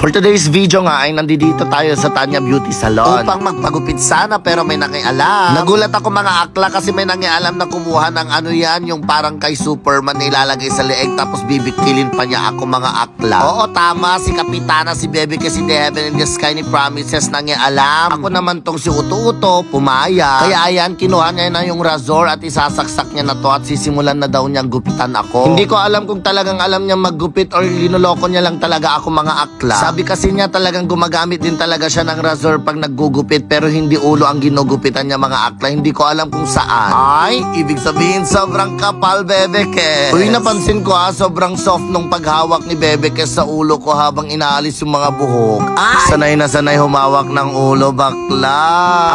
For today's video nga ay nandito tayo sa Tanya Beauty Salon upang magpagupit sana pero may nakialam. Nagulat ako mga akla kasi may nakialam na kumuha ng ano yan, yung parang kay Superman na ilalagay sa leeg tapos bibikilin pa niya ako mga akla. Oo tama, si Kapitana si Bebe kasi the Heaven in the Sky ni Promises nakialam. Ako naman tong si Uto-Uto, pumaya. Kaya ayan, kinuha niya na yung razor at isasaksak niya na to at sisimulan na daw niyang gupitan ako. Hindi ko alam kung talagang alam niya maggupit or linuloko niya lang talaga ako mga akla. Sabi kasi niya talagang gumagamit din talaga siya ng razor pag naggugupit pero hindi ulo ang ginugupitan niya mga akla. Hindi ko alam kung saan. Ay, ibig sabihin sobrang kapal Bebe Kes. Uy, napansin ko sobrang soft nung paghawak ni Bebe Kes sa ulo ko habang inaalis yung mga buhok. Ay! Sanay na sanay humawak ng ulo bakla.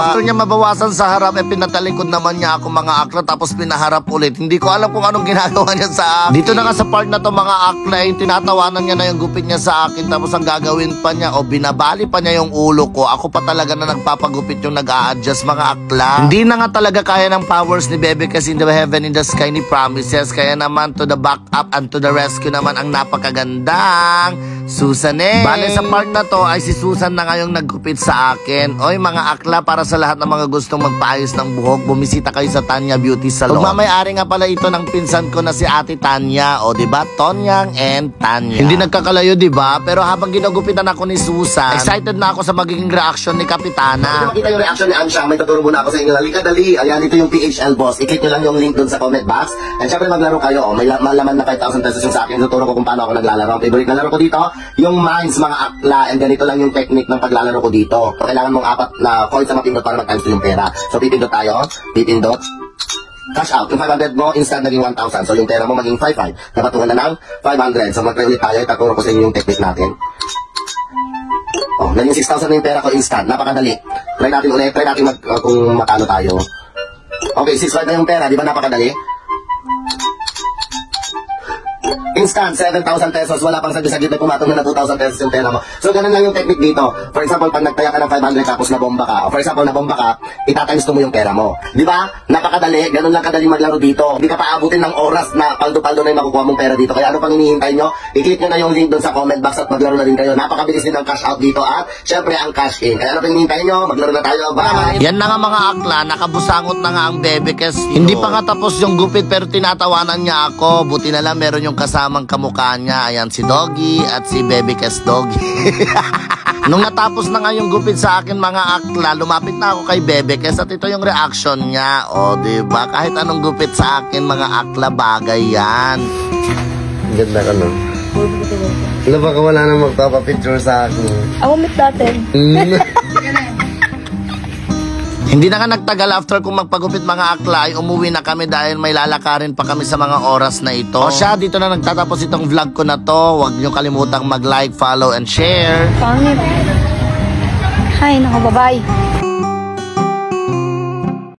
After niya mabawasan sa harap, pinatalikod naman niya ako mga akla tapos pinaharap ulit. Hindi ko alam kung anong ginagawa niya sa akin. Dito na nga sa part na to mga akla, tinatawanan niya na yung gupit niya sa akin tapos ang gagawin pa niya o binabali pa niya yung ulo ko. Ako pa talaga na nagpapagupit yung nag-a-adjust mga akla. Hindi na nga talaga kaya ng powers ni Bebe kasi in the Heaven in the Sky ni Promises. Kaya naman to the back up and to the rescue naman ang napakagandang Susan eh. Bale sa part na to ay si Susan na ngayong naggupit sa akin. Oy mga akla, para sa lahat ng mga gustong magpaayos ng buhok, bumisita kayo sa Tanya Beauty Salon. Magmamayari nga pala ito ng pinsan ko na si Ate Tanya. O diba? Tonyang and Tanya. Hindi nagkakalayo diba? Pero habang ginugupitan ako ni Susan, excited na ako sa magiging reaction ni Kapitana. Makita yung reaction ni Ansha, may tuturo muna ako sa inyo. Halika dali, ayan ito yung PHL boss. I-click nyo lang yung link dun sa comment box. And syempre maglaro kayo, may malaman na 5,000 pesos yung sa akin. Tuturo ko kung paano ako naglalaro. Ang favorite na laro ko dito, yung mines mga akla. And ganito lang yung technique ng paglalaro ko dito. So, kailangan mong 4 na coins na mapindot para mag-times yung pera. So pipindot tayo, pipindot. Cash out. Yung 500 mo, instant naging 1,000. So yung pera mo maging 5,500. Napatungan na ng 500. So mag-try ulit tayo. Itaturo ko sa inyo yung technique natin. Oh, naging 6,000 na yung pera ko instant. Napakadali. Try natin ulit. Try natin kung matalo tayo. Okay, 6,500 na yung pera. Di ba napakadali? Instant, 7,000 pesos. Wala pang saglit-saglit na pumatong na 2,000 pesos yung pera mo. So, ganun lang yung technique dito. For example, pag nagtaya ka ng 500 tapos nabomba ka, o for example, nabomba ka, itatimes mo yung pera mo. Di ba? Napakadali. Ganun lang kadali maglaro dito. Hindi ka paabutin ng oras na paldo-paldo na yung makukuha mong pera dito. Kaya ano pang hinihintay nyo? I-click nyo na yung link doon sa comment box at maglaro na rin kayo. Napakabilis din ang cash out dito at syempre ang cash in. Kaya ano pang hinihintay nyo? Maglaro na tayo. Bye! Yan na nga mga akla, nakabusangot na nga ang Bebe Kes. Hindi pa nga tapos yung gupit pero tinatawanan niya ako. Buti na lang meron yung kasamang kamukha niya. Ayan si Doggy at si Bebe Kes Doggy. Nung natapos na nga yung gupit sa akin mga akla, lumapit na ako kay Bebe Kes at ito yung reaction niya. O diba? Kahit anong gupit sa akin mga akla, bagay yan. Ganda ka no? Ano baka wala nang magpapapicture sa akin? Ako meet natin. Hindi na nga nagtagal after kung magpagupit mga akla ay umuwi na kami dahil may lalakarin pa kami sa mga oras na ito. O siya, dito na nagtatapos itong vlog ko na to. Huwag nyo kalimutang mag-like, follow, and share. Pangit. Hi, bye-bye.